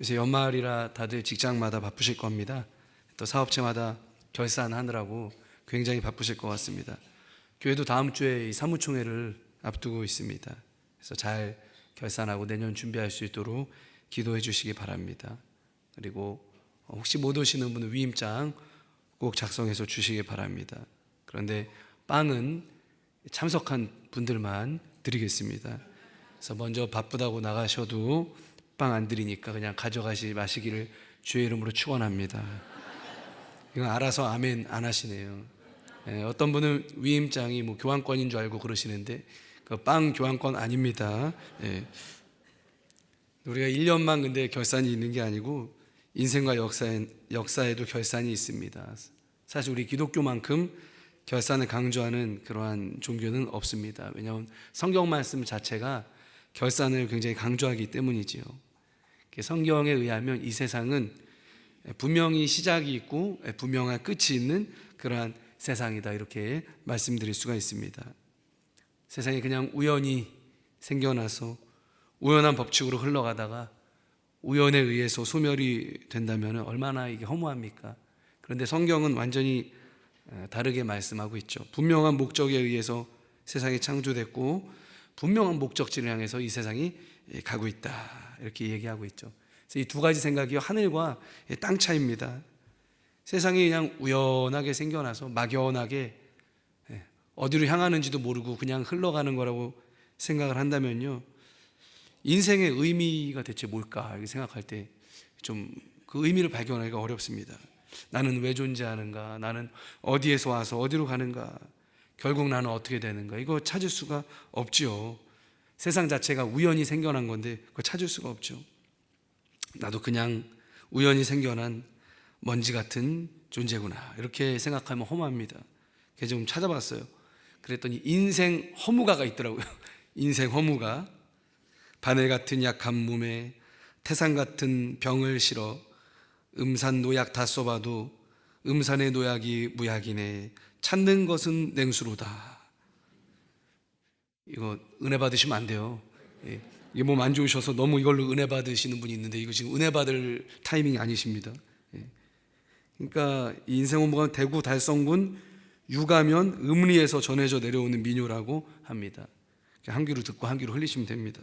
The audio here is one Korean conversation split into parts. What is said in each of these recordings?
요새 연말이라 다들 직장마다 바쁘실 겁니다. 또 사업체마다 결산하느라고 굉장히 바쁘실 것 같습니다. 교회도 다음 주에 이 사무총회를 앞두고 있습니다. 그래서 잘 결산하고 내년 준비할 수 있도록 기도해 주시기 바랍니다. 그리고 혹시 못 오시는 분은 위임장 꼭 작성해서 주시기 바랍니다. 그런데 빵은 참석한 분들만 드리겠습니다. 그래서 먼저 바쁘다고 나가셔도 빵 안 드리니까 그냥 가져가시 마시기를 주의 이름으로 축원합니다. 이건 알아서 아멘 안 하시네요. 어떤 분은 위임장이 뭐 교환권인 줄 알고 그러시는데 그 빵 교환권 아닙니다. 우리가 1년만 근데 결산이 있는 게 아니고 인생과 역사에도 결산이 있습니다. 사실 우리 기독교만큼 결산을 강조하는 그러한 종교는 없습니다. 왜냐하면 성경 말씀 자체가 결산을 굉장히 강조하기 때문이지요. 성경에 의하면 이 세상은 분명히 시작이 있고 분명한 끝이 있는 그러한 세상이다, 이렇게 말씀드릴 수가 있습니다. 세상이 그냥 우연히 생겨나서 우연한 법칙으로 흘러가다가 우연에 의해서 소멸이 된다면 얼마나 이게 허무합니까? 그런데 성경은 완전히 다르게 말씀하고 있죠. 분명한 목적에 의해서 세상이 창조됐고 분명한 목적지를 향해서 이 세상이 가고 있다, 이렇게 얘기하고 있죠. 그래서 이 두 가지 생각이 하늘과 땅 차이입니다. 세상이 그냥 우연하게 생겨나서 막연하게 어디로 향하는지도 모르고 그냥 흘러가는 거라고 생각을 한다면요, 인생의 의미가 대체 뭘까 이렇게 생각할 때 좀 그 의미를 발견하기가 어렵습니다. 나는 왜 존재하는가? 나는 어디에서 와서 어디로 가는가? 결국 나는 어떻게 되는가? 이거 찾을 수가 없지요. 세상 자체가 우연히 생겨난 건데 그거 찾을 수가 없죠. 나도 그냥 우연히 생겨난 먼지 같은 존재구나, 이렇게 생각하면 허무합니다. 그래서 좀 찾아봤어요. 그랬더니 인생 허무가가 있더라고요. 인생 허무가. 바늘 같은 약한 몸에 태산 같은 병을 실어 음산 노약 다 써봐도 음산의 노약이 무약이네. 찾는 것은 냉수로다. 이거 은혜 받으시면 안 돼요. 이게 몸 안 좋으셔서 너무 이걸로 은혜 받으시는 분이 있는데 이거 지금 은혜 받을 타이밍이 아니십니다. 그러니까 이 인생 허무가 대구 달성군 유가면 음리에서 전해져 내려오는 민요라고 합니다. 한 귀로 듣고 한 귀로 흘리시면 됩니다.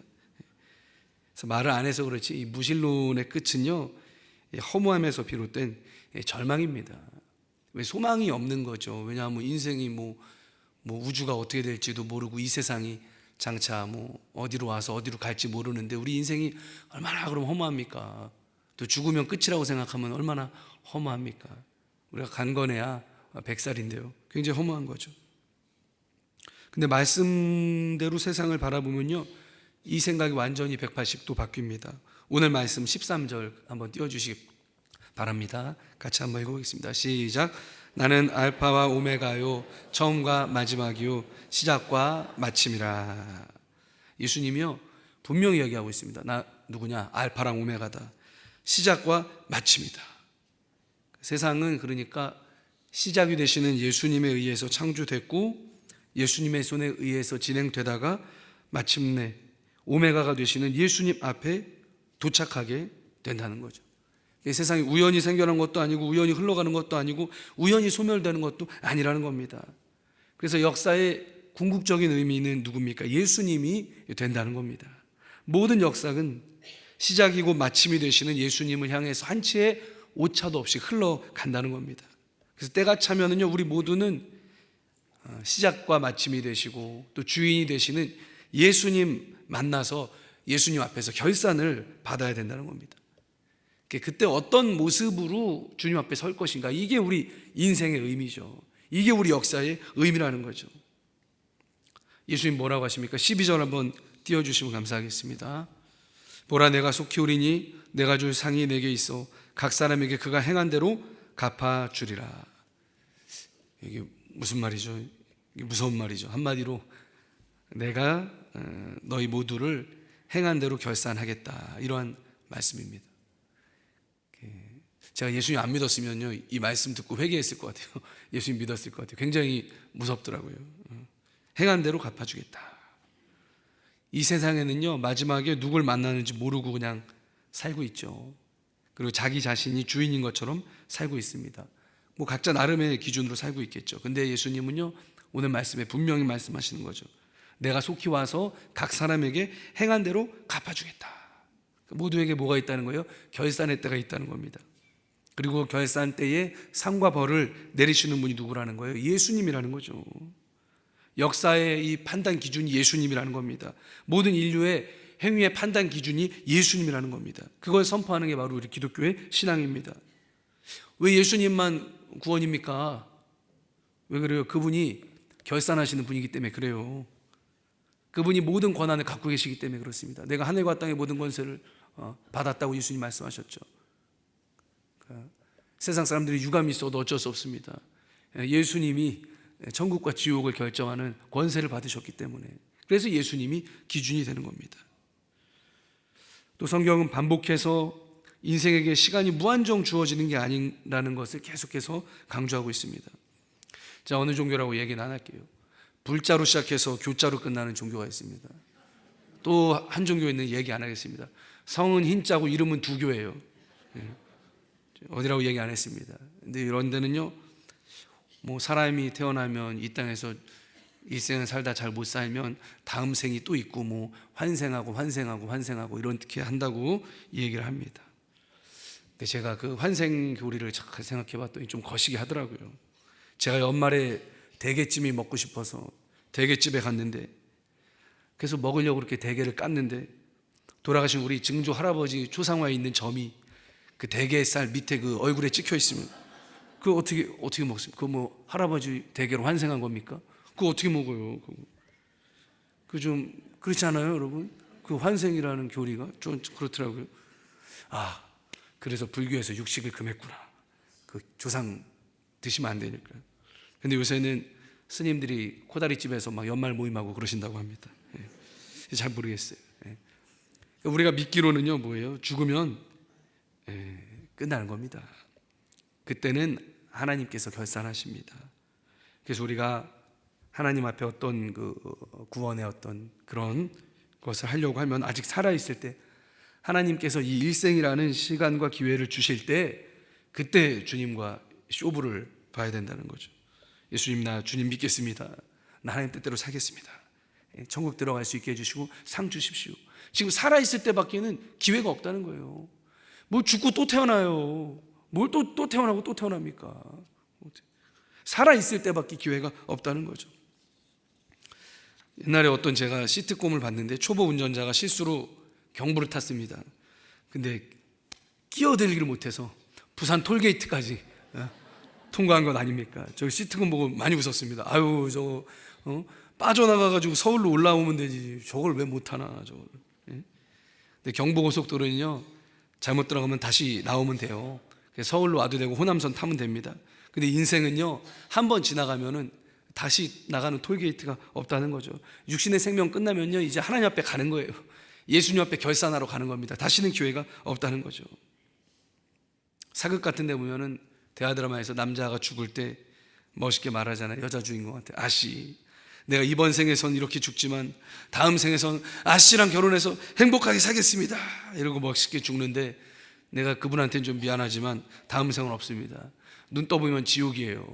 그래서 말을 안 해서 그렇지 이 무신론의 끝은요, 허무함에서 비롯된 절망입니다. 왜 소망이 없는 거죠. 왜냐하면 인생이 뭐 우주가 어떻게 될지도 모르고 이 세상이 장차 뭐 어디로 와서 어디로 갈지 모르는데 우리 인생이 얼마나 그럼 허무합니까? 또 죽으면 끝이라고 생각하면 얼마나 허무합니까? 우리가 간건해야 100살인데요. 굉장히 허무한 거죠. 근데 말씀대로 세상을 바라보면요, 이 생각이 완전히 180도 바뀝니다. 오늘 말씀 13절 한번 띄워주시기 바랍니다. 같이 한번 읽어보겠습니다. 시작. 나는 알파와 오메가요, 처음과 마지막이요, 시작과 마침이라. 예수님이요 분명히 얘기하고 있습니다. 나 누구냐? 알파랑 오메가다. 시작과 마침이다. 세상은 그러니까 시작이 되시는 예수님에 의해서 창조됐고 예수님의 손에 의해서 진행되다가 마침내 오메가가 되시는 예수님 앞에 도착하게 된다는 거죠. 세상이 우연히 생겨난 것도 아니고 우연히 흘러가는 것도 아니고 우연히 소멸되는 것도 아니라는 겁니다. 그래서 역사의 궁극적인 의미는 누굽니까? 예수님이 된다는 겁니다. 모든 역사는 시작이고 마침이 되시는 예수님을 향해서 한 치의 오차도 없이 흘러간다는 겁니다. 그래서 때가 차면은요, 우리 모두는 시작과 마침이 되시고 또 주인이 되시는 예수님 만나서 예수님 앞에서 결산을 받아야 된다는 겁니다. 그때 어떤 모습으로 주님 앞에 설 것인가, 이게 우리 인생의 의미죠. 이게 우리 역사의 의미라는 거죠. 예수님 뭐라고 하십니까? 12절 한번 띄워주시면 감사하겠습니다. 보라, 내가 속히 오리니 내가 줄 상이 내게 있어 각 사람에게 그가 행한 대로 갚아주리라. 이게 무슨 말이죠? 이게 무서운 말이죠. 한마디로 내가 너희 모두를 행한 대로 결산하겠다, 이러한 말씀입니다. 제가 예수님 안 믿었으면요, 이 말씀 듣고 회개했을 것 같아요. 예수님 믿었을 것 같아요. 굉장히 무섭더라고요. 행한 대로 갚아주겠다. 이 세상에는요, 마지막에 누굴 만나는지 모르고 그냥 살고 있죠. 그리고 자기 자신이 주인인 것처럼 살고 있습니다. 뭐 각자 나름의 기준으로 살고 있겠죠. 근데 예수님은요, 오늘 말씀에 분명히 말씀하시는 거죠. 내가 속히 와서 각 사람에게 행한 대로 갚아주겠다. 모두에게 뭐가 있다는 거예요? 결산의 때가 있다는 겁니다. 그리고 결산 때에 상과 벌을 내리시는 분이 누구라는 거예요? 예수님이라는 거죠. 역사의 이 판단 기준이 예수님이라는 겁니다. 모든 인류의 행위의 판단 기준이 예수님이라는 겁니다. 그걸 선포하는 게 바로 우리 기독교의 신앙입니다. 왜 예수님만 구원입니까? 왜 그래요? 그분이 결산하시는 분이기 때문에 그래요. 그분이 모든 권한을 갖고 계시기 때문에 그렇습니다. 내가 하늘과 땅의 모든 권세를 받았다고 예수님 말씀하셨죠. 세상 사람들이 유감이 있어도 어쩔 수 없습니다. 예수님이 천국과 지옥을 결정하는 권세를 받으셨기 때문에, 그래서 예수님이 기준이 되는 겁니다. 또 성경은 반복해서 인생에게 시간이 무한정 주어지는 게 아니라는 것을 계속해서 강조하고 있습니다. 자, 어느 종교라고 얘기는 안 할게요. 불자로 시작해서 교자로 끝나는 종교가 있습니다. 또 한 종교에는 얘기 안 하겠습니다. 성은 흰자고 이름은 두교예요. 어디라고 얘기 안 했습니다. 근데 이런 데는요, 뭐 사람이 태어나면 이 땅에서 일생을 살다 잘 못 살면 다음 생이 또 있고 뭐 환생하고 이렇게 한다고 이 얘기를 합니다. 근데 제가 그 환생 교리를 잘 생각해 봤더니 좀 거시기 하더라고요. 제가 연말에 대게찜이 먹고 싶어서 대게집에 갔는데, 그래서 먹으려고 그렇게 대게를 깠는데 돌아가신 우리 증조 할아버지 초상화에 있는 점이 그 대게살 밑에 그 얼굴에 찍혀 있으면 그거 어떻게 먹습니까? 그거 뭐 할아버지 대게로 환생한 겁니까? 그거 어떻게 먹어요? 그 좀 그렇지 않아요, 여러분? 그 환생이라는 교리가 좀 그렇더라고요. 아, 그래서 불교에서 육식을 금했구나. 그 조상 드시면 안 되니까. 근데 요새는 스님들이 코다리집에서 막 연말 모임하고 그러신다고 합니다. 잘 모르겠어요. 우리가 믿기로는요, 뭐예요? 죽으면 끝나는 겁니다. 그때는 하나님께서 결산하십니다. 그래서 우리가 하나님 앞에 어떤 그 구원의 어떤 그런 것을 하려고 하면 아직 살아있을 때 하나님께서 이 일생이라는 시간과 기회를 주실 때 그때 주님과 쇼부를 봐야 된다는 거죠. 예수님, 나 주님 믿겠습니다. 나 하나님 뜻대로 살겠습니다. 천국 들어갈 수 있게 해주시고 상 주십시오. 지금 살아있을 때밖에는 기회가 없다는 거예요. 뭘 죽고 또 태어나요. 뭘 또 태어나고 또 태어납니까? 살아있을 때밖에 기회가 없다는 거죠. 옛날에 어떤 제가 시트콤을 봤는데 초보 운전자가 실수로 경보를 탔습니다. 근데 끼어들기를 못해서 부산 톨게이트까지 통과한 건 아닙니까? 저 시트콤 보고 많이 웃었습니다. 아유, 저거 빠져나가가지고 서울로 올라오면 되지 저걸 왜 못하나 저걸. 근데 경부고속도로는요, 잘못 들어가면 다시 나오면 돼요. 서울로 와도 되고 호남선 타면 됩니다. 근데 인생은요, 한 번 지나가면은 다시 나가는 톨게이트가 없다는 거죠. 육신의 생명 끝나면요, 이제 하나님 앞에 가는 거예요. 예수님 앞에 결산하러 가는 겁니다. 다시는 기회가 없다는 거죠. 사극 같은 데 보면은 대하드라마에서 남자가 죽을 때 멋있게 말하잖아요. 여자 주인공한테, 아씨, 내가 이번 생에선 이렇게 죽지만 다음 생에선 아씨랑 결혼해서 행복하게 살겠습니다, 이러고 멋있게 죽는데, 내가 그분한테는 좀 미안하지만 다음 생은 없습니다. 눈 떠보면 지옥이에요.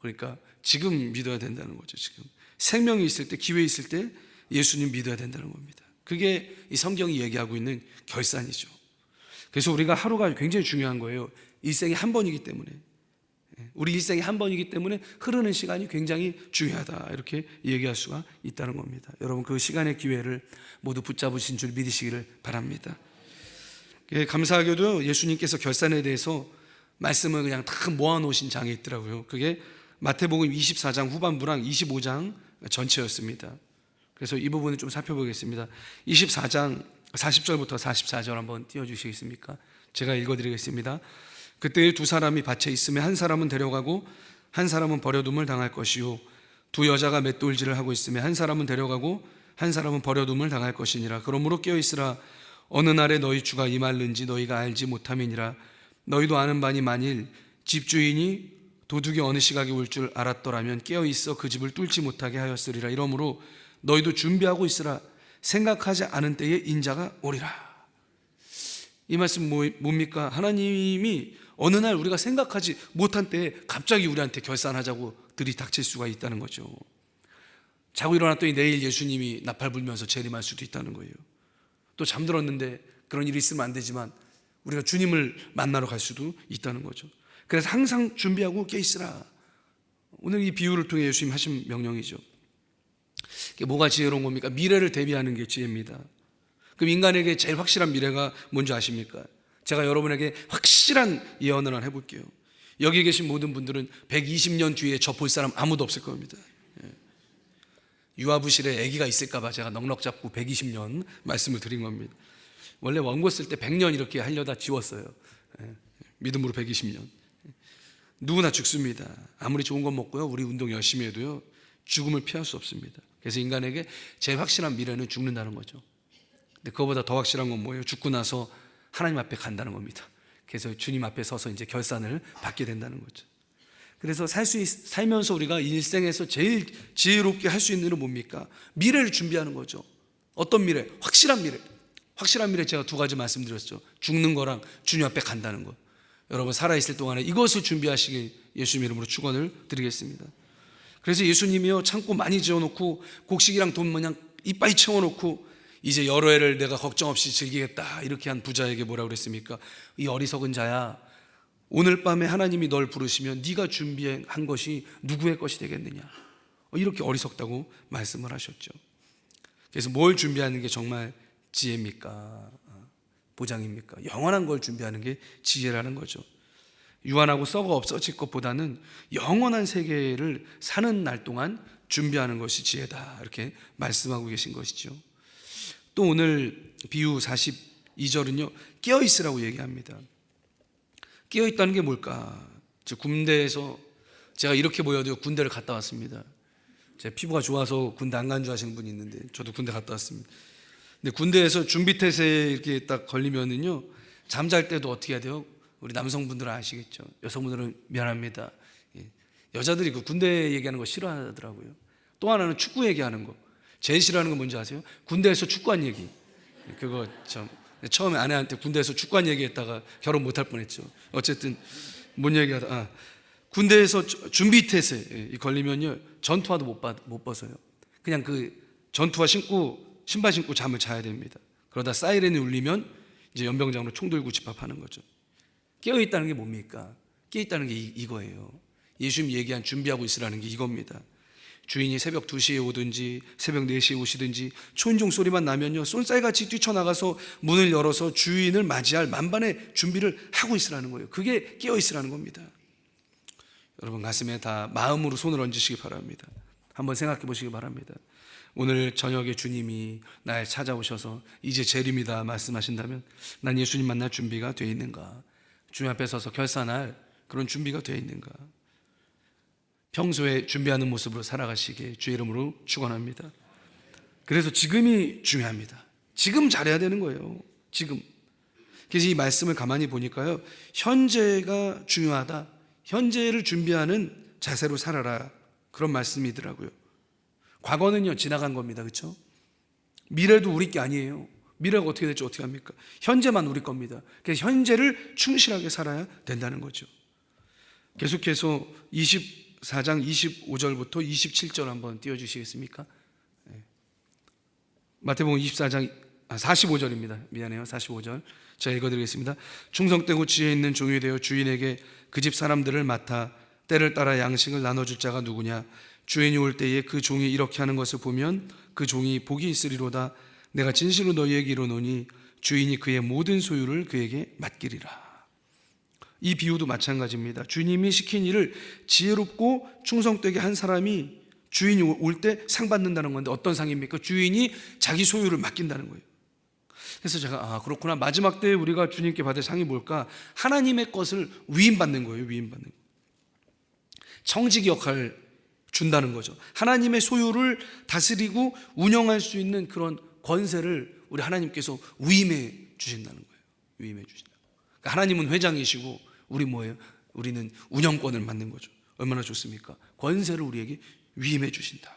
그러니까 지금 믿어야 된다는 거죠. 지금 생명이 있을 때, 기회 있을 때 예수님 믿어야 된다는 겁니다. 그게 이 성경이 얘기하고 있는 결산이죠. 그래서 우리가 하루가 굉장히 중요한 거예요. 일생이 한 번이기 때문에, 우리 일생이 한 번이기 때문에 흐르는 시간이 굉장히 중요하다, 이렇게 얘기할 수가 있다는 겁니다. 여러분, 그 시간의 기회를 모두 붙잡으신 줄 믿으시기를 바랍니다. 감사하게도 예수님께서 결산에 대해서 말씀을 그냥 다 모아놓으신 장에 있더라고요. 그게 마태복음 24장 후반부랑 25장 전체였습니다. 그래서 이 부분을 좀 살펴보겠습니다. 24장 40절부터 44절 한번 띄워주시겠습니까? 제가 읽어드리겠습니다. 그때 두 사람이 밭에 있으면 한 사람은 데려가고 한 사람은 버려둠을 당할 것이요, 두 여자가 맷돌질을 하고 있으면 한 사람은 데려가고 한 사람은 버려둠을 당할 것이니라. 그러므로 깨어있으라. 어느 날에 너희 주가 임할는지 너희가 알지 못함이니라. 너희도 아는 바니 만일 집주인이 도둑이 어느 시각에 올 줄 알았더라면 깨어있어 그 집을 뚫지 못하게 하였으리라. 이러므로 너희도 준비하고 있으라. 생각하지 않은 때에 인자가 오리라. 이 말씀 뭡니까? 하나님이 어느 날 우리가 생각하지 못한 때에 갑자기 우리한테 결산하자고 들이닥칠 수가 있다는 거죠. 자고 일어났더니 내일 예수님이 나팔 불면서 재림할 수도 있다는 거예요. 또 잠들었는데 그런 일이 있으면 안 되지만 우리가 주님을 만나러 갈 수도 있다는 거죠. 그래서 항상 준비하고 깨 있으라. 오늘 이 비유를 통해 예수님 하신 명령이죠. 이게 뭐가 지혜로운 겁니까? 미래를 대비하는 게 지혜입니다. 그럼 인간에게 제일 확실한 미래가 뭔지 아십니까? 제가 여러분에게 확실한 예언을 하나 해볼게요. 여기 계신 모든 분들은 120년 뒤에 저 볼 사람 아무도 없을 겁니다. 유아부실에 아기가 있을까봐 제가 넉넉 잡고 120년 말씀을 드린 겁니다. 원래 원고 쓸 때 100년 이렇게 하려다 지웠어요. 믿음으로 120년. 누구나 죽습니다. 아무리 좋은 건 먹고요, 우리 운동 열심히 해도요, 죽음을 피할 수 없습니다. 그래서 인간에게 제일 확실한 미래는 죽는다는 거죠. 근데 그거보다 더 확실한 건 뭐예요? 죽고 나서 하나님 앞에 간다는 겁니다. 그래서 주님 앞에 서서 이제 결산을 받게 된다는 거죠. 그래서 살면서 우리가 일생에서 제일 지혜롭게 할 수 있는 일은 뭡니까? 미래를 준비하는 거죠. 어떤 미래? 확실한 미래. 확실한 미래 제가 두 가지 말씀드렸죠. 죽는 거랑 주님 앞에 간다는 것. 여러분 살아있을 동안에 이것을 준비하시길 예수님 이름으로 축원을 드리겠습니다. 그래서 예수님이요, 창고 많이 지어놓고 곡식이랑 돈 마냥 이빠이 채워놓고 이제 여러 해를 내가 걱정 없이 즐기겠다 이렇게 한 부자에게 뭐라고 그랬습니까? 이 어리석은 자야, 오늘 밤에 하나님이 널 부르시면 네가 준비한 것이 누구의 것이 되겠느냐, 이렇게 어리석다고 말씀을 하셨죠. 그래서 뭘 준비하는 게 정말 지혜입니까? 보장입니까? 영원한 걸 준비하는 게 지혜라는 거죠. 유한하고 썩어 없어질 것보다는 영원한 세계를 사는 날 동안 준비하는 것이 지혜다, 이렇게 말씀하고 계신 것이죠. 또 오늘 비유 42절은요 깨어있으라고 얘기합니다. 깨어있다는 게 뭘까? 군대에서 제가 이렇게 보여도 군대를 갔다 왔습니다. 제 피부가 좋아서 군대 안 간 줄 아시는 분이 있는데 저도 군대 갔다 왔습니다. 근데 군대에서 준비태세에 이렇게 딱 걸리면은요, 잠잘 때도 어떻게 해야 돼요? 우리 남성분들은 아시겠죠? 여성분들은 미안합니다. 여자들이 그 군대 얘기하는 거 싫어하더라고요. 또 하나는 축구 얘기하는 거. 제일 싫어하는 건 뭔지 아세요? 군대에서 축구한 얘기. 그거 참 처음에 아내한테 군대에서 축구한 얘기했다가 결혼 못할 뻔했죠. 어쨌든 뭔 얘기하다 군대에서 준비태세 걸리면요, 전투화도 못 벗어요. 그냥 그 전투화 신발 신고 잠을 자야 됩니다. 그러다 사이렌이 울리면 이제 연병장으로 총 들고 집합하는 거죠. 깨어있다는 게 뭡니까? 깨어있다는 게 이거예요. 예수님 얘기한 준비하고 있으라는 게 이겁니다. 주인이 새벽 2시에 오든지 새벽 4시에 오시든지 초인종 소리만 나면요, 쏜살같이 뛰쳐나가서 문을 열어서 주인을 맞이할 만반의 준비를 하고 있으라는 거예요. 그게 깨어있으라는 겁니다. 여러분 가슴에 다 마음으로 손을 얹으시기 바랍니다. 한번 생각해 보시기 바랍니다. 오늘 저녁에 주님이 날 찾아오셔서 이제 재림이다 말씀하신다면 난 예수님 만날 준비가 되어 있는가? 주님 앞에 서서 결산할 그런 준비가 되어 있는가? 평소에 준비하는 모습으로 살아가시기에 주의 이름으로 축원합니다. 그래서 지금이 중요합니다. 지금 잘해야 되는 거예요. 지금. 그래서 이 말씀을 가만히 보니까요, 현재가 중요하다. 현재를 준비하는 자세로 살아라, 그런 말씀이더라고요. 과거는요 지나간 겁니다. 그렇죠? 미래도 우리 게 아니에요. 미래가 어떻게 될지 어떻게 합니까? 현재만 우리 겁니다. 그래서 현재를 충실하게 살아야 된다는 거죠. 계속해서 24장 25절부터 27절 한번 띄워주시겠습니까? 마태복음 45절입니다. 미안해요. 45절 제가 읽어드리겠습니다. 충성되고 지혜 있는 종이 되어 주인에게 그 집 사람들을 맡아 때를 따라 양식을 나눠줄 자가 누구냐? 주인이 올 때에 그 종이 이렇게 하는 것을 보면 그 종이 복이 있으리로다. 내가 진실로 너희에게 이르노니 주인이 그의 모든 소유를 그에게 맡기리라. 이 비유도 마찬가지입니다. 주님이 시킨 일을 지혜롭고 충성되게 한 사람이 주인이 올 때 상 받는다는 건데 어떤 상입니까? 주인이 자기 소유를 맡긴다는 거예요. 그래서 제가 그렇구나, 마지막 때에 우리가 주님께 받을 상이 뭘까? 하나님의 것을 위임받는 거예요. 위임받는 거. 청지기 역할을 준다는 거죠. 하나님의 소유를 다스리고 운영할 수 있는 그런 권세를 우리 하나님께서 위임해 주신다는 거예요. 위임해 주신다. 그러니까 하나님은 회장이시고 우리 뭐예요? 우리는 운영권을 맡는 거죠. 얼마나 좋습니까? 권세를 우리에게 위임해 주신다.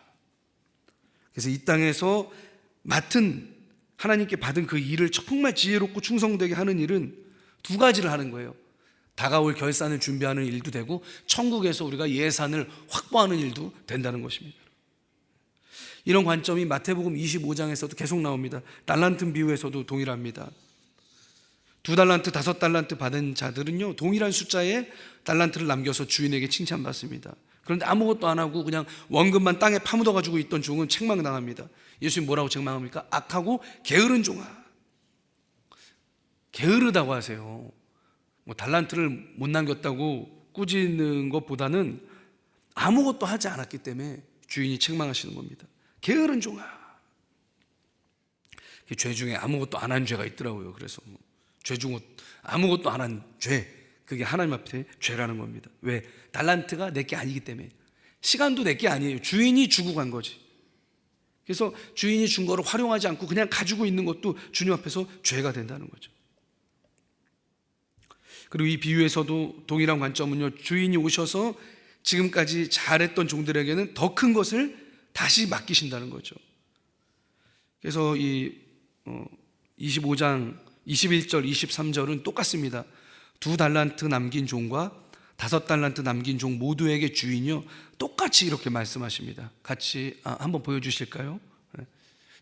그래서 이 땅에서 맡은 하나님께 받은 그 일을 정말 지혜롭고 충성되게 하는 일은 두 가지를 하는 거예요. 다가올 결산을 준비하는 일도 되고 천국에서 우리가 예산을 확보하는 일도 된다는 것입니다. 이런 관점이 마태복음 25장에서도 계속 나옵니다. 달란트 비유에서도 동일합니다. 2달란트, 5달란트 받은 자들은요, 동일한 숫자의 달란트를 남겨서 주인에게 칭찬받습니다. 그런데 아무것도 안 하고 그냥 원금만 땅에 파묻어 가지고 있던 종은 책망당합니다. 예수님 뭐라고 책망합니까? 악하고 게으른 종아. 게으르다고 하세요. 뭐 달란트를 못 남겼다고 꾸짖는 것보다는 아무것도 하지 않았기 때문에 주인이 책망하시는 겁니다. 게으른 종아. 죄 중에 아무것도 안 한 죄가 있더라고요. 그래서 죄 중 아무것도 안 한 죄, 그게 하나님 앞에 죄라는 겁니다. 왜? 달란트가 내게 아니기 때문에. 시간도 내게 아니에요. 주인이 주고 간 거지. 그래서 주인이 준 거를 활용하지 않고 그냥 가지고 있는 것도 주님 앞에서 죄가 된다는 거죠. 그리고 이 비유에서도 동일한 관점은요, 주인이 오셔서 지금까지 잘했던 종들에게는 더 큰 것을 다시 맡기신다는 거죠. 그래서 이 25장 21절 23절은 똑같습니다. 2달란트 남긴 종과 5달란트 남긴 종 모두에게 주인이요 똑같이 이렇게 말씀하십니다. 같이 한번 보여주실까요?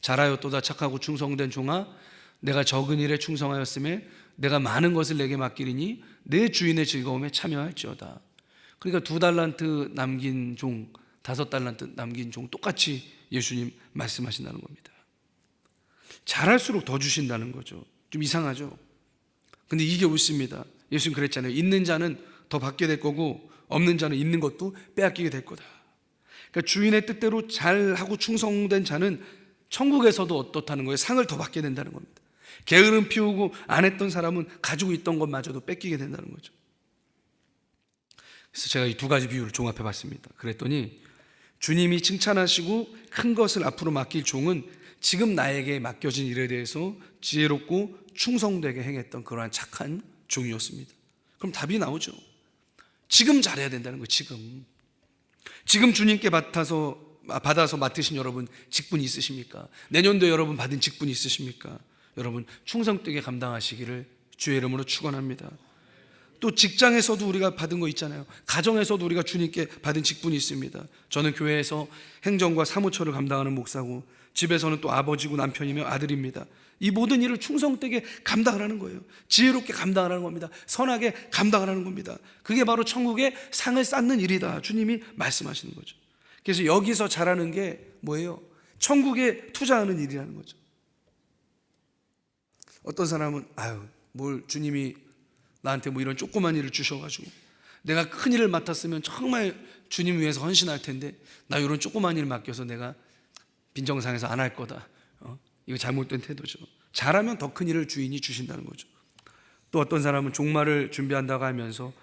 잘하였도다 착하고 충성된 종아, 내가 적은 일에 충성하였음에 내가 많은 것을 내게 맡기리니 내 주인의 즐거움에 참여할지어다. 그러니까 2달란트 남긴 종, 5달란트 남긴 종 똑같이 예수님 말씀하신다는 겁니다. 잘할수록 더 주신다는 거죠. 좀 이상하죠? 근데 이게 옳습니다. 예수님 그랬잖아요. 있는 자는 더 받게 될 거고 없는 자는 있는 것도 빼앗기게 될 거다. 그러니까 주인의 뜻대로 잘하고 충성된 자는 천국에서도 어떻다는 거예요? 상을 더 받게 된다는 겁니다. 게으름 피우고 안 했던 사람은 가지고 있던 것마저도 뺏기게 된다는 거죠. 그래서 제가 이 두 가지 비유를 종합해 봤습니다. 그랬더니 주님이 칭찬하시고 큰 것을 앞으로 맡길 종은 지금 나에게 맡겨진 일에 대해서 지혜롭고 충성되게 행했던 그러한 착한 종이었습니다. 그럼 답이 나오죠. 지금 잘해야 된다는 거예요. 지금 주님께 받아서 맡으신 여러분 직분이 있으십니까? 내년도에 여러분 받은 직분이 있으십니까? 여러분 충성되게 감당하시기를 주의 이름으로 축원합니다. 또 직장에서도 우리가 받은 거 있잖아요. 가정에서도 우리가 주님께 받은 직분이 있습니다. 저는 교회에서 행정과 사무처를 감당하는 목사고, 집에서는 또 아버지고 남편이며 아들입니다. 이 모든 일을 충성되게 감당을 하는 거예요. 지혜롭게 감당을 하는 겁니다. 선하게 감당을 하는 겁니다. 그게 바로 천국의 상을 쌓는 일이다, 주님이 말씀하시는 거죠. 그래서 여기서 잘하는 게 뭐예요? 천국에 투자하는 일이라는 거죠. 어떤 사람은 뭘 주님이 나한테 뭐 이런 조그만 일을 주셔가지고 내가 큰 일을 맡았으면 정말 주님 위해서 헌신할 텐데 나 이런 조그만 일 맡겨서 내가 빈정상해서 안 할 거다. 이거 잘못된 태도죠. 잘하면 더 큰 일을 주인이 주신다는 거죠. 또 어떤 사람은 종말을 준비한다고 하면서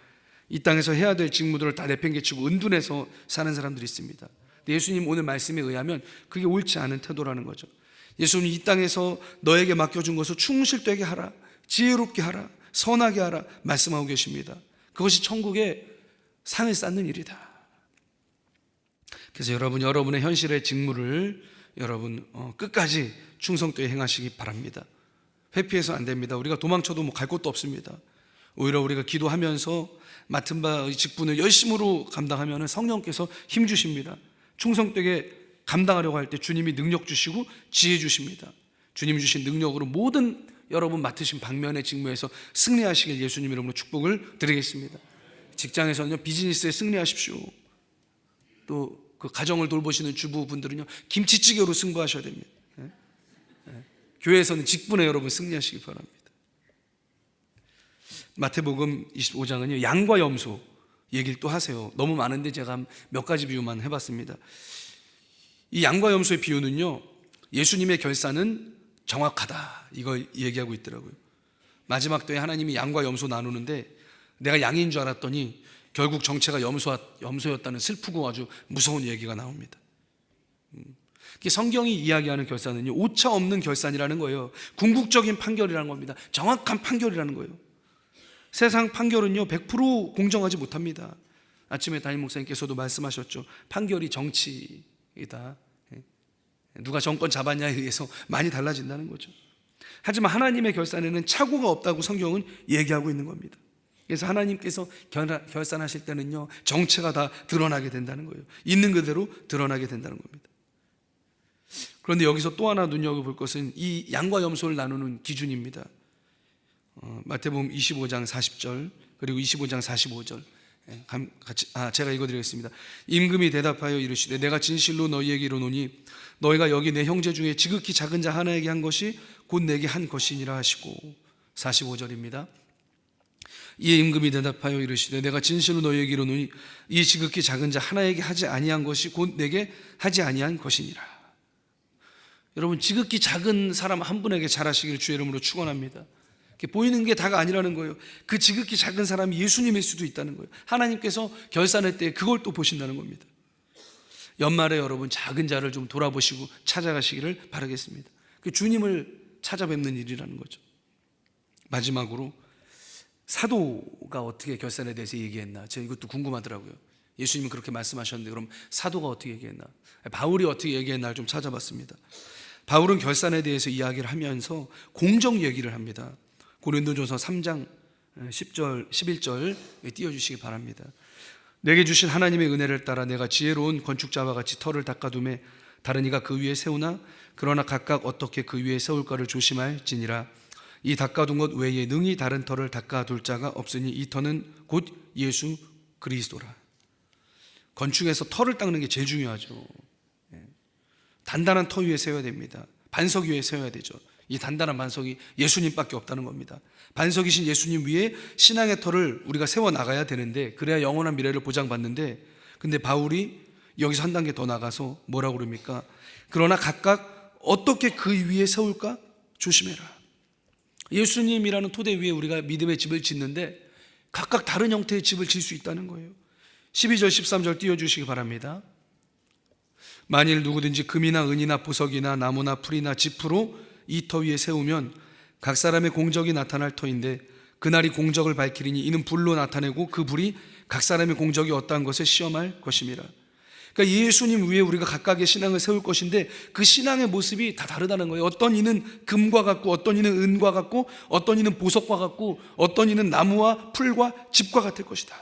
이 땅에서 해야 될 직무들을 다 내팽개치고 은둔해서 사는 사람들이 있습니다. 근데 예수님 오늘 말씀에 의하면 그게 옳지 않은 태도라는 거죠. 예수님 이 땅에서 너에게 맡겨준 것을 충실되게 하라, 지혜롭게 하라, 선하게 하라 말씀하고 계십니다. 그것이 천국의 상을 쌓는 일이다. 그래서 여러분의 현실의 직무를 여러분 끝까지 충성되게 행하시기 바랍니다. 회피해서 안 됩니다. 우리가 도망쳐도 뭐 갈 곳도 없습니다. 오히려 우리가 기도하면서 맡은 바의 직분을 열심으로 감당하면 성령께서 힘 주십니다. 충성되게 감당하려고 할 때 주님이 능력 주시고 지혜 주십니다. 주님이 주신 능력으로 모든 여러분 맡으신 방면의 직무에서 승리하시길 예수님 이름으로 축복을 드리겠습니다. 직장에서는요, 비즈니스에 승리하십시오. 또 그 가정을 돌보시는 주부분들은요, 김치찌개로 승부하셔야 됩니다. 교회에서는 직분에 여러분 승리하시기 바랍니다. 마태복음 25장은요 양과 염소 얘기를 또 하세요. 너무 많은데 제가 몇 가지 비유만 해봤습니다. 이 양과 염소의 비유는요, 예수님의 결산은 정확하다 이걸 얘기하고 있더라고요. 마지막 때에 하나님이 양과 염소 나누는데 내가 양인 줄 알았더니 결국 정체가 염소였다는 슬프고 아주 무서운 얘기가 나옵니다. 성경이 이야기하는 결산은요, 오차 없는 결산이라는 거예요. 궁극적인 판결이라는 겁니다. 정확한 판결이라는 거예요. 세상 판결은요 100% 공정하지 못합니다. 아침에 담임 목사님께서도 말씀하셨죠. 판결이 정치이다. 누가 정권 잡았냐에 의해서 많이 달라진다는 거죠. 하지만 하나님의 결산에는 착오가 없다고 성경은 얘기하고 있는 겁니다. 그래서 하나님께서 결산하실 때는요, 정체가 다 드러나게 된다는 거예요. 있는 그대로 드러나게 된다는 겁니다. 그런데 여기서 또 하나 눈여겨볼 것은 이 양과 염소를 나누는 기준입니다. 마태복음 25장 40절 그리고 25장 45절 같이 제가 읽어드리겠습니다. 임금이 대답하여 이르시되 내가 진실로 너희에게 이르노니 너희가 여기 내 형제 중에 지극히 작은 자 하나에게 한 것이 곧 내게 한 것이니라 하시고, 45절입니다. 이에 임금이 대답하여 이르시되 내가 진실로 너희에게 이르노니 이 지극히 작은 자 하나에게 하지 아니한 것이 곧 내게 하지 아니한 것이니라. 여러분, 지극히 작은 사람 한 분에게 잘하시기를 주의 이름으로 축원합니다. 보이는 게 다가 아니라는 거예요. 그 지극히 작은 사람이 예수님일 수도 있다는 거예요. 하나님께서 결산할 때 그걸 또 보신다는 겁니다. 연말에 여러분 작은 자를 좀 돌아보시고 찾아가시기를 바라겠습니다. 그 주님을 찾아뵙는 일이라는 거죠. 마지막으로 사도가 어떻게 결산에 대해서 얘기했나, 제가 이것도 궁금하더라고요. 예수님은 그렇게 말씀하셨는데 그럼 사도가 어떻게 얘기했나, 바울이 어떻게 얘기했나를 좀 찾아봤습니다. 바울은 결산에 대해서 이야기를 하면서 공정 얘기를 합니다. 고린도전서 3장 10절 11절 띄워주시기 바랍니다. 내게 주신 하나님의 은혜를 따라 내가 지혜로운 건축자와 같이 터를 닦아두매 다른 이가 그 위에 세우나 그러나 각각 어떻게 그 위에 세울까를 조심할지니라. 이 닦아둔 것 외에 능히 다른 터를 닦아둘 자가 없으니 이 터는 곧 예수 그리스도라. 건축에서 터를 닦는 게 제일 중요하죠. 단단한 터 위에 세워야 됩니다. 반석 위에 세워야 되죠. 이 단단한 반석이 예수님밖에 없다는 겁니다. 반석이신 예수님 위에 신앙의 터를 우리가 세워나가야 되는데, 그래야 영원한 미래를 보장받는데, 근데 바울이 여기서 한 단계 더 나가서 뭐라고 그럽니까? 그러나 각각 어떻게 그 위에 세울까? 조심해라. 예수님이라는 토대 위에 우리가 믿음의 집을 짓는데 각각 다른 형태의 집을 질 수 있다는 거예요. 12절 13절 띄워주시기 바랍니다. 만일 누구든지 금이나 은이나 보석이나 나무나 풀이나 지프로 이 터 위에 세우면 각 사람의 공적이 나타날 터인데 그날이 공적을 밝히리니 이는 불로 나타내고 그 불이 각 사람의 공적이 어떠한 것을 시험할 것임이라. 그러니까 예수님 위에 우리가 각각의 신앙을 세울 것인데 그 신앙의 모습이 다 다르다는 거예요. 어떤 이는 금과 같고 어떤 이는 은과 같고 어떤 이는 보석과 같고 어떤 이는 나무와 풀과 집과 같을 것이다.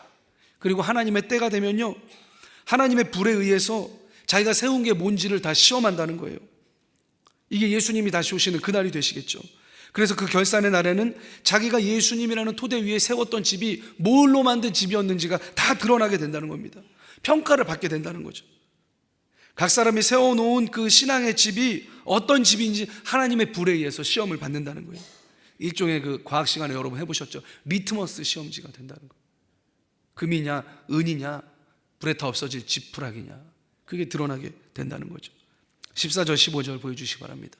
그리고 하나님의 때가 되면요, 하나님의 불에 의해서 자기가 세운 게 뭔지를 다 시험한다는 거예요. 이게 예수님이 다시 오시는 그날이 되시겠죠. 그래서 그 결산의 날에는 자기가 예수님이라는 토대 위에 세웠던 집이 뭘로 만든 집이었는지가 다 드러나게 된다는 겁니다. 평가를 받게 된다는 거죠. 각 사람이 세워놓은 그 신앙의 집이 어떤 집인지 하나님의 불에 의해서 시험을 받는다는 거예요. 일종의 그 과학 시간에 여러분 해보셨죠? 리트머스 시험지가 된다는 거예요. 금이냐 은이냐 불에 타 없어질 지푸라기냐, 그게 드러나게 된다는 거죠. 14절 15절 보여주시기 바랍니다.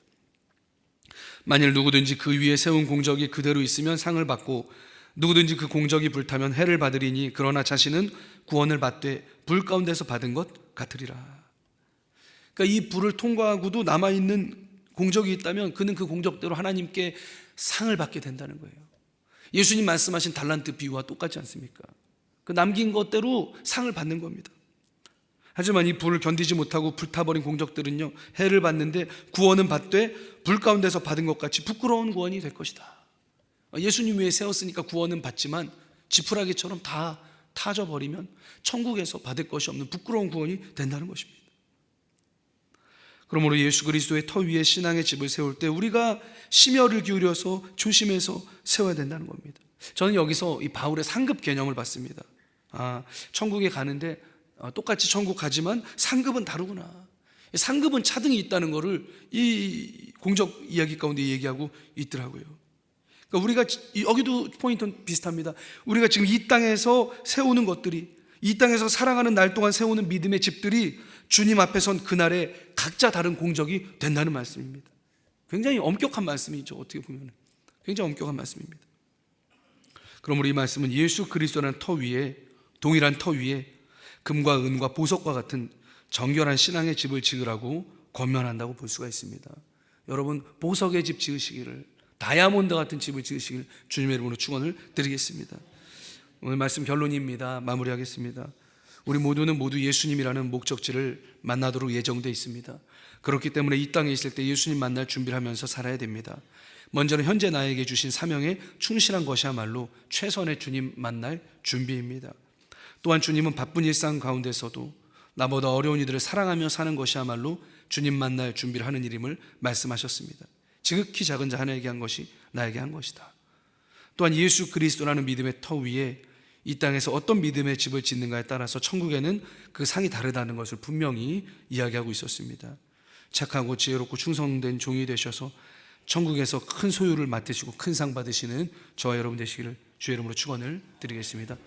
만일 누구든지 그 위에 세운 공적이 그대로 있으면 상을 받고 누구든지 그 공적이 불타면 해를 받으리니 그러나 자신은 구원을 받되 불 가운데서 받은 것 같으리라. 그러니까 이 불을 통과하고도 남아있는 공적이 있다면 그는 그 공적대로 하나님께 상을 받게 된다는 거예요. 예수님 말씀하신 달란트 비유와 똑같지 않습니까? 그 남긴 것대로 상을 받는 겁니다. 하지만 이 불을 견디지 못하고 불타버린 공적들은요, 해를 받는데 구원은 받되 불 가운데서 받은 것 같이 부끄러운 구원이 될 것이다. 예수님 위에 세웠으니까 구원은 받지만 지푸라기처럼 다 타져버리면 천국에서 받을 것이 없는 부끄러운 구원이 된다는 것입니다. 그러므로 예수 그리스도의 터 위에 신앙의 집을 세울 때 우리가 심혈을 기울여서 조심해서 세워야 된다는 겁니다. 저는 여기서 이 바울의 상급 개념을 봤습니다. 천국에 가는데 똑같이 천국 가지만 상급은 다르구나. 상급은 차등이 있다는 것을 이 공적 이야기 가운데 얘기하고 있더라고요. 그러니까 우리가 여기도 포인트는 비슷합니다. 우리가 지금 이 땅에서 세우는 것들이, 이 땅에서 살아가는 날 동안 세우는 믿음의 집들이 주님 앞에 선 그날에 각자 다른 공적이 된다는 말씀입니다. 굉장히 엄격한 말씀이죠. 어떻게 보면 굉장히 엄격한 말씀입니다. 그러므로 이 말씀은 예수 그리스도라는 터 위에, 동일한 터 위에 금과 은과 보석과 같은 정결한 신앙의 집을 지으라고 권면한다고 볼 수가 있습니다. 여러분, 보석의 집 지으시기를, 다이아몬드 같은 집을 지으시길 주님의 이름으로 축원을 드리겠습니다. 오늘 말씀 결론입니다. 마무리하겠습니다. 우리 모두는 모두 예수님이라는 목적지를 만나도록 예정되어 있습니다. 그렇기 때문에 이 땅에 있을 때 예수님 만날 준비를 하면서 살아야 됩니다. 먼저는 현재 나에게 주신 사명에 충실한 것이야말로 최선의 주님 만날 준비입니다. 또한 주님은 바쁜 일상 가운데서도 나보다 어려운 이들을 사랑하며 사는 것이야말로 주님 만날 준비를 하는 일임을 말씀하셨습니다. 지극히 작은 자 하나에게 한 것이 나에게 한 것이다. 또한 예수 그리스도라는 믿음의 터 위에 이 땅에서 어떤 믿음의 집을 짓는가에 따라서 천국에는 그 상이 다르다는 것을 분명히 이야기하고 있었습니다. 착하고 지혜롭고 충성된 종이 되셔서 천국에서 큰 소유를 맡으시고 큰 상 받으시는 저와 여러분 되시기를 주의 이름으로 축원을 드리겠습니다.